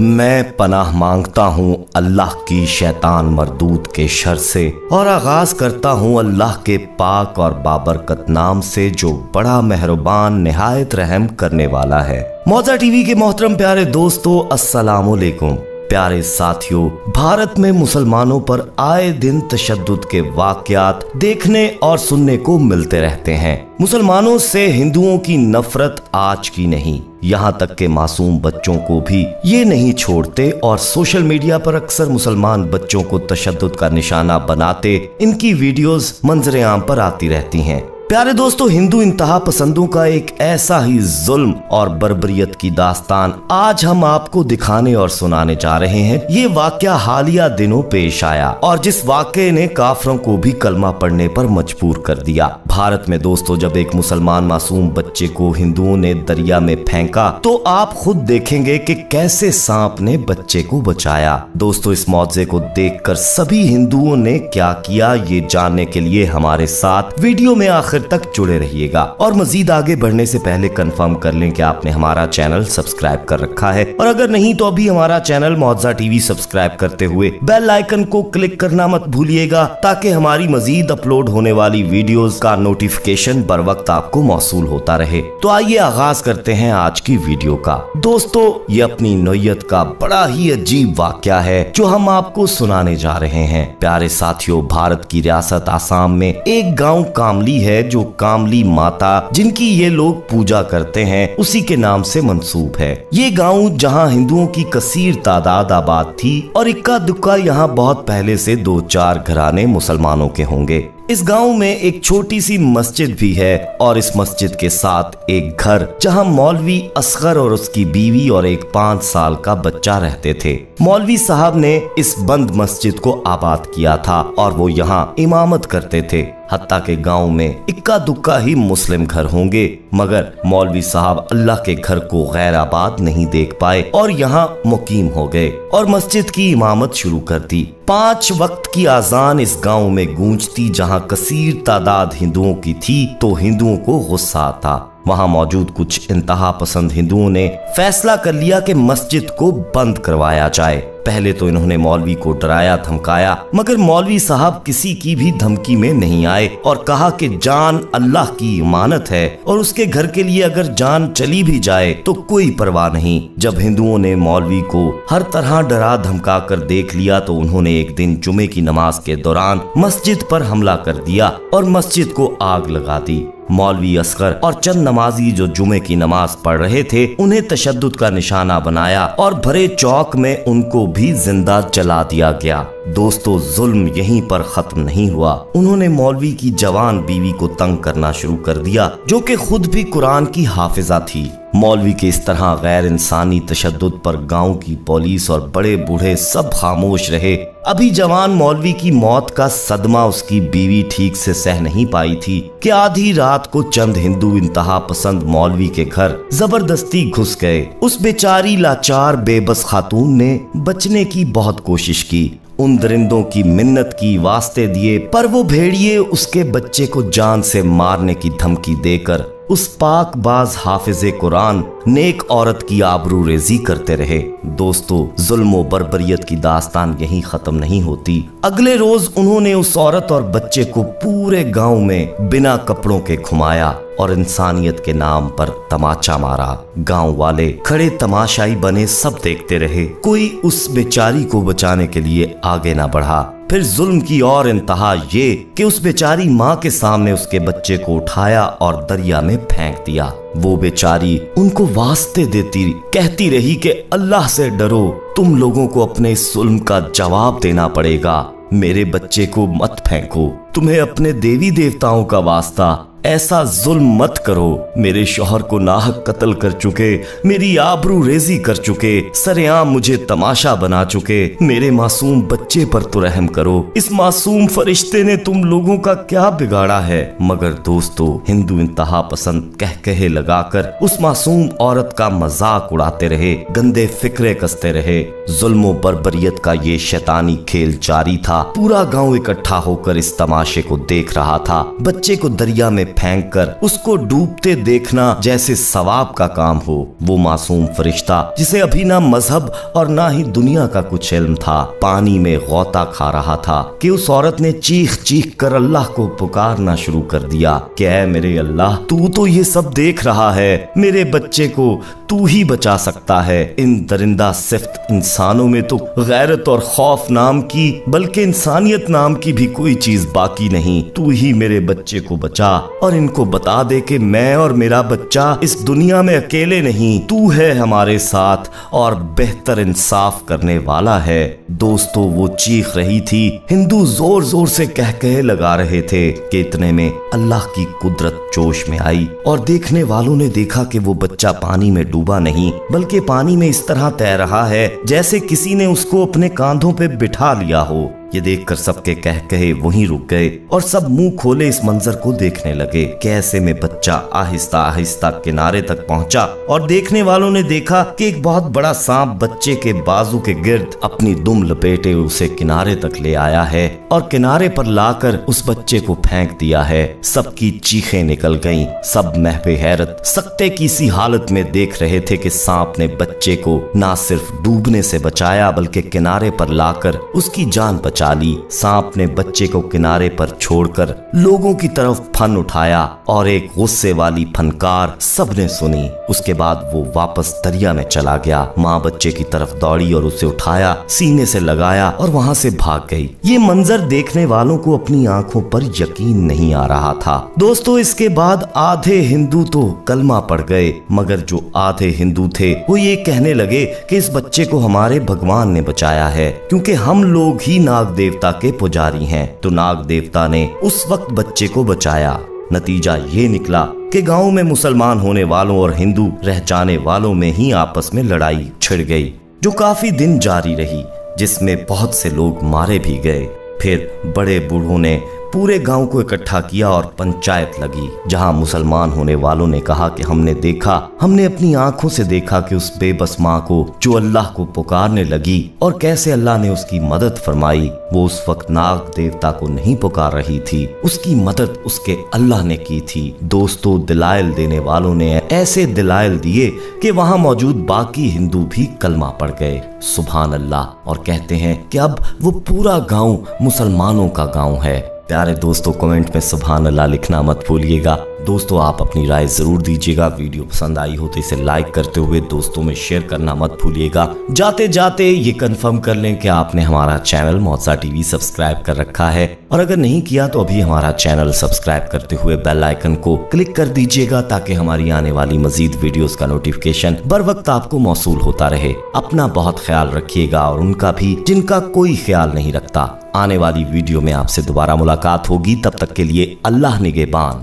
मैं पनाह मांगता हूँ अल्लाह की शैतान मरदूद के शर से और आगाज करता हूँ अल्लाह के पाक और बाबरकत नाम से जो बड़ा मेहरबान निहायत रहम करने वाला है। मौजा टीवी के मोहतरम प्यारे दोस्तों, अस्सलामुअलैकुम। प्यारे साथियों, भारत में मुसलमानों पर आए दिन तशद्दुद के वाक़यात देखने और सुनने को मिलते रहते हैं। मुसलमानों से हिंदुओं की नफरत आज की नहीं, यहाँ तक के मासूम बच्चों को भी ये नहीं छोड़ते और सोशल मीडिया पर अक्सर मुसलमान बच्चों को तशद्दुद का निशाना बनाते इनकी वीडियोस मंजरे आम पर आती रहती हैं। प्यारे दोस्तों, हिंदू इंतहा पसंदों का एक ऐसा ही जुल्म और बर्बरियत की दास्तान आज हम आपको दिखाने और सुनाने जा रहे हैं। ये वाकया हालिया दिनों पेश आया और जिस वाकये ने काफरों को भी कलमा पढ़ने पर मजबूर कर दिया। भारत में दोस्तों, जब एक मुसलमान मासूम बच्चे को हिंदुओं ने दरिया में फेंका तो आप खुद देखेंगे कि कैसे सांप ने बच्चे को बचाया। दोस्तों, इस मौजे को देखकर सभी हिंदुओं ने क्या किया, ये जानने के लिए हमारे साथ वीडियो में आखिर तक जुड़े रहिएगा। और मजीद आगे बढ़ने से पहले कंफर्म कर लें कि आपने हमारा चैनल सब्सक्राइब कर रखा है, और अगर नहीं तो अभी हमारा चैनल मौजा टीवी सब्सक्राइब करते हुए बेल आइकन को क्लिक करना मत भूलिएगा, ताकि हमारी मजीद अपलोड होने वाली वीडियोस का नोटिफिकेशन बर वक्त आपको मौसूल होता रहे। तो आइए आगाज करते हैं आज की वीडियो का। दोस्तों, ये अपनी नौयत का बड़ा ही अजीब वाकया है जो हम आपको सुनाने जा रहे हैं। प्यारे साथियों, भारत की रियासत आसाम में एक गाँव कामली है जो कामली माता, जिनकी ये लोग पूजा करते हैं, उसी के नाम से मंसूब है। ये गांव जहां हिंदुओं की कसीर तादाद आबाद थी और इक्का दुक्का यहाँ बहुत पहले से 2-4 घराने मुसलमानों के होंगे। इस गांव में एक छोटी सी मस्जिद भी है और इस मस्जिद के साथ एक घर जहां मौलवी असगर और उसकी बीवी और एक 5 साल का बच्चा रहते थे। मौलवी साहब ने इस बंद मस्जिद को आबाद किया था और वो यहाँ इमामत करते थे। हत्ता के गांव में इक्का दुक्का ही मुस्लिम घर होंगे, मगर मौलवी साहब अल्लाह के घर को गैर आबाद नहीं देख पाए और यहाँ मुकीम हो गए और मस्जिद की इमामत शुरू कर दी। 5 वक्त की आजान इस गांव में गूंजती, जहां कसीर तादाद हिंदुओं की थी तो हिंदुओं को गुस्सा आता। वहां मौजूद कुछ इंतहा पसंद हिंदुओं ने फैसला कर लिया कि मस्जिद को बंद करवाया जाए। पहले तो इन्होंने मौलवी को डराया धमकाया, मगर मौलवी साहब किसी की भी धमकी में नहीं आए और कहा कि जान अल्लाह की इमानत है और उसके घर के लिए अगर जान चली भी जाए तो कोई परवाह नहीं। जब हिंदुओं ने मौलवी को हर तरह डरा धमका कर देख लिया तो उन्होंने एक दिन जुमे की नमाज के दौरान मस्जिद पर हमला कर दिया और मस्जिद को आग लगा दी। मौलवी असगर और चंद नमाजी जो जुमे की नमाज पढ़ रहे थे, उन्हें तशद्दुद का निशाना बनाया और भरे चौक में उनको भी जिंदा जला दिया गया। दोस्तों, जुल्म यहीं पर खत्म नहीं हुआ। उन्होंने मौलवी की जवान बीवी को तंग करना शुरू कर दिया, जो कि खुद भी कुरान की हाफिजा थी। मौलवी के इस तरह गैर इंसानी तशद्दुद पर गांव की पुलिस और बड़े बूढ़े सब खामोश रहे। अभी जवान मौलवी की मौत का सदमा उसकी बीवी ठीक से सह नहीं पाई थी कि आधी रात को चंद हिंदू इंतहा पसंद मौलवी के घर जबरदस्ती घुस गए। उस बेचारी लाचार बेबस खातून ने बचने की बहुत कोशिश की, उन दरिंदों की मिन्नत की, वास्ते दिए, पर वो भेड़िए उसके बच्चे को जान से मारने की धमकी देकर उस पाकबाज हाफिजे कुरान नेक औरत की आबरू रेजी करते रहे। दोस्तों, जुल्म और बर्बरियत की दास्तान यहीं खत्म नहीं होती। अगले रोज उन्होंने उस औरत और बच्चे को पूरे गांव में बिना कपड़ों के घुमाया और इंसानियत के नाम पर तमाचा मारा। गांव वाले खड़े तमाशाई बने, सब देखते रहे। कोई उस बेचारी को बचाने के लिए आगे ना बढ़ा। फिर जुल्म की और इंतहा ये कि उस बेचारी माँ के सामने उसके बच्चे को उठाया और दरिया में फेंक दिया। वो बेचारी उनको वास्ते देती कहती रही कि अल्लाह से डरो, तुम लोगों को अपने इस जुल्म का जवाब देना पड़ेगा। मेरे बच्चे को मत फेंको, तुम्हें अपने देवी देवताओं का वास्ता ऐसा जुल्म मत करो। मेरे शौहर को नाहक कत्ल कर चुके, मेरी आबरू रेजी कर चुके, सरेआम मुझे तमाशा बना चुके, मेरे मासूम बच्चे पर तो रहम करो। इस मासूम फरिश्ते ने तुम लोगों का क्या बिगाड़ा है। मगर दोस्तों, हिंदू इंतहा पसंद कह लगाकर उस मासूम औरत का मजाक उड़ाते रहे, गंदे फिक्रे कसते रहे। जुल्म और बर्बरियत का ये शैतानी खेल जारी था। पूरा गांव इकट्ठा होकर इस तमाशे को देख रहा था। बच्चे को दरिया में फेंक कर उसको डूबते देखना जैसे सवाब का काम हो। वो मासूम फरिश्ता जिसे अभी ना मजहब और ना ही दुनिया का कुछ इल्म था, पानी में गौता खा रहा था कि उस औरत ने चीख चीख कर अल्लाह को पुकारना शुरू कर दिया कि ऐ मेरे अल्लाह, तू तो ये सब देख रहा है, मेरे बच्चे को तू ही बचा सकता है। इन दरिंदा सिफ्त इंसानों में तो गैरत और खौफ नाम की बल्कि इंसानियत नाम की भी कोई चीज बाकी नहीं। तू ही मेरे बच्चे को बचा और इनको बता दे कि मैं और मेरा बच्चा इस दुनिया में अकेले नहीं, तू है हमारे साथ और बेहतर इंसाफ करने वाला है। दोस्तों, वो चीख रही थी, हिंदू जोर जोर से कह कहे लगा रहे थे कि इतने में अल्लाह की कुदरत जोश में आई और देखने वालों ने देखा कि वो बच्चा पानी में डूबा नहीं बल्कि पानी में इस तरह तैर रहा है जैसे किसी ने उसको अपने कांधों पे बिठा लिया हो। ये देखकर सबके कह कहे वहीं रुक गए और सब मुंह खोले इस मंजर को देखने लगे। कैसे में बच्चा आहिस्ता आहिस्ता किनारे तक पहुंचा और देखने वालों ने देखा कि एक बहुत बड़ा सांप बच्चे के बाजू के गिर्द अपनी दुम लपेटे उसे किनारे तक ले आया है और किनारे पर लाकर उस बच्चे को फेंक दिया है। सबकी चीखें निकल गईं, सब महवे हैरत सकते की सी हालत में देख रहे थे कि सांप ने बच्चे को ना सिर्फ डूबने से बचाया बल्कि किनारे पर लाकर उसकी जान बचा ली। सांप ने बच्चे को किनारे पर छोड़कर लोगों की तरफ फन उठाया और एक गुस्से वाली फनकार सबने सुनी। उसके बाद वो वापस दरिया में चला गया। माँ बच्चे की तरफ दौड़ी और उसे उठाया, सीने से लगाया और वहां से भाग गई। ये मंजर देखने वालों को अपनी आंखों पर यकीन नहीं आ रहा था। दोस्तों, इसके बाद आधे हिंदू तो कलमा पड़ गए, मगर जो आधे हिंदू थे वो ये कहने लगे कि इस बच्चे को हमारे भगवान ने बचाया है क्योंकि हम लोग ही नाग देवता के पुजारी हैं, तो नाग देवता ने उस वक्त बच्चे को बचाया। नतीजा ये निकला कि गांव में मुसलमान होने वालों और हिंदू रह जाने वालों में ही आपस में लड़ाई छिड़ गई जो काफी दिन जारी रही, जिसमें बहुत से लोग मारे भी गए। फिर बड़े बूढ़ों ने पूरे गांव को इकट्ठा किया और पंचायत लगी, जहां मुसलमान होने वालों ने कहा कि हमने अपनी आंखों से देखा कि उस बेबस माँ को जो अल्लाह को पुकारने लगी और कैसे अल्लाह ने उसकी मदद फरमाई। वो उस वक्त नाग देवता को नहीं पुकार रही थी, उसकी मदद उसके अल्लाह ने की थी। दोस्तों, दलाइल देने वालों ने ऐसे दलाइल दिए कि वहां मौजूद बाकी हिंदू भी कलमा पड़ गए, सुभान अल्लाह, और कहते हैं कि अब वो पूरा गांव मुसलमानों का गांव है। प्यारे दोस्तों, कमेंट में सुभान अल्लाह लिखना मत भूलिएगा। दोस्तों, आप अपनी राय जरूर दीजिएगा। वीडियो पसंद आई हो तो इसे लाइक करते हुए दोस्तों में शेयर करना मत भूलिएगा। जाते जाते ये कंफर्म कर लें कि आपने हमारा चैनल मौजा टीवी सब्सक्राइब कर रखा है, और अगर नहीं किया तो अभी हमारा चैनल सब्सक्राइब करते हुए बेल आइकन को क्लिक कर दीजिएगा ताकि हमारी आने वाली मजीद वीडियोस का नोटिफिकेशन बर वक्त आपको मौसूल होता रहे। अपना बहुत ख्याल रखिएगा और उनका भी जिनका कोई ख्याल नहीं रखता। आने वाली वीडियो में आपसे दोबारा मुलाकात होगी, तब तक के लिए अल्लाह निगहबान।